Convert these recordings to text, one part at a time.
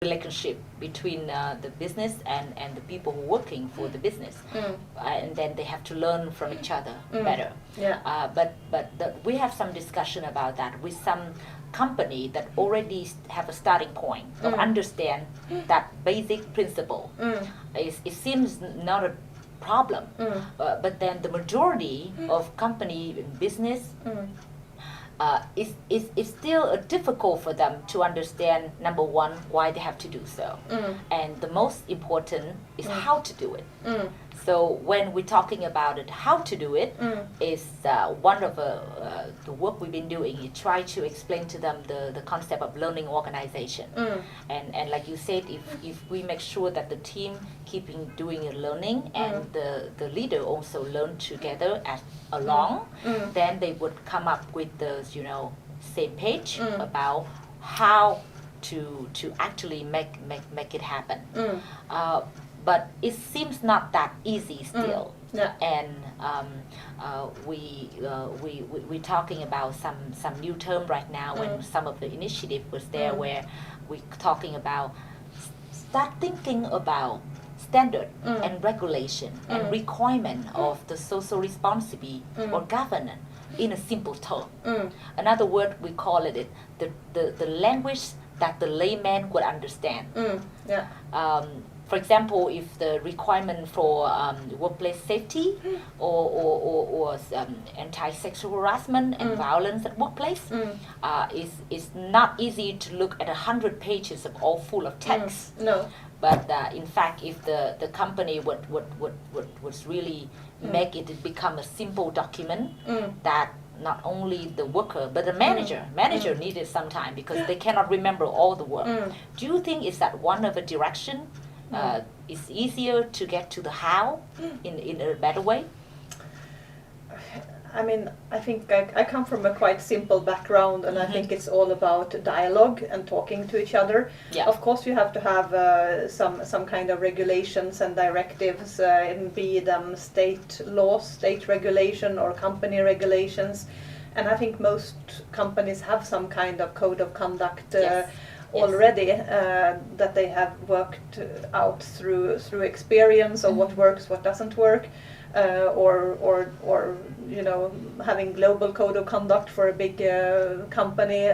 relationship between the business and the people who are working for the business, and then they have to learn from each other better. But we have some discussion about that with some company that already have a starting point of understand that basic principle. It seems not a problem, but then the majority of company and business it's still difficult for them to understand, number one, why they have to do so. And the most important is how to do it. So when we're talking about it, how to do it is one of the work we've been doing. You try to explain to them the concept of learning organization. And like you said, if we make sure that the team keeping doing learning and the leader also learn together as along, then they would come up with the same page about how to actually make it happen. But it seems not that easy still. And we're talking about some new term right now, and some of the initiative was there where we're talking about start thinking about standard and regulation and requirement of the social responsibility or governance in a simple term. Another word, we call it the language that the layman would understand. For example, if the requirement for workplace safety or anti-sexual harassment and violence at workplace is not easy to look at 100 pages of all full of text. But in fact, if the company would really make it become a simple document that not only the worker but the manager needed some time because they cannot remember all the work. Do you think is that one of the direction? It's easier to get to the how in a better way? I mean, I think I come from a quite simple background, and I think it's all about dialogue and talking to each other. Of course, you have to have some kind of regulations and directives, be them state laws, state regulation, or company regulations. And I think most companies have some kind of code of conduct already that they have worked out through experience of what works, what doesn't work, or having global code of conduct for a big company,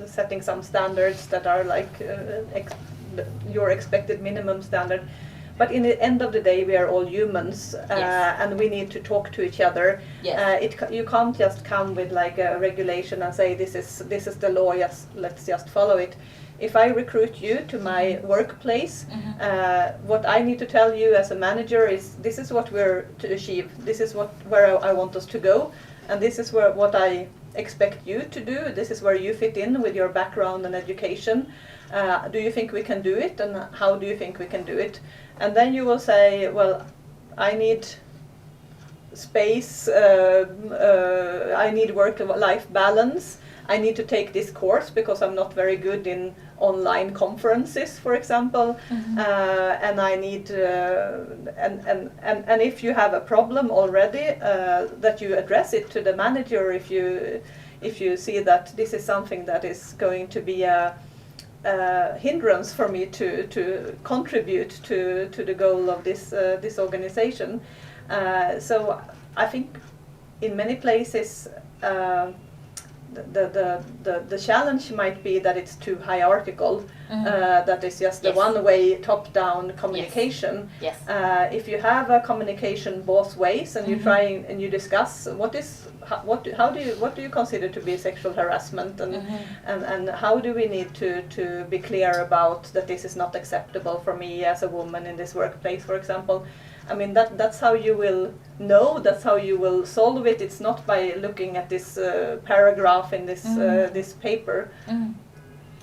setting some standards that are like your expected minimum standard. But in the end of the day, we are all humans, and we need to talk to each other. You can't just come with like a regulation and say this is the law. Yes, let's just follow it. If I recruit you to my workplace, what I need to tell you as a manager is this is what we're to achieve. This is where I want us to go, and this is what I expect you to do. This is where you fit in with your background and education. Do you think we can do it, and how do you think we can do it? And then you will say, well, I need space, I need work-life balance, I need to take this course because I'm not very good in online conferences, for example, and I need, and if you have a problem already, that you address it to the manager if you see that this is something that is going to be a hindrance for me to contribute to the goal of this organization. So I think in many places the challenge might be that it's too hierarchical, that is just the one-way top-down communication. If you have a communication both ways and you try and you discuss what do you consider to be sexual harassment, and how do we need to be clear about that this is not acceptable for me as a woman in this workplace, for example. I mean, that's how you will know, that's how you will solve it. It's not by looking at this paragraph in this paper.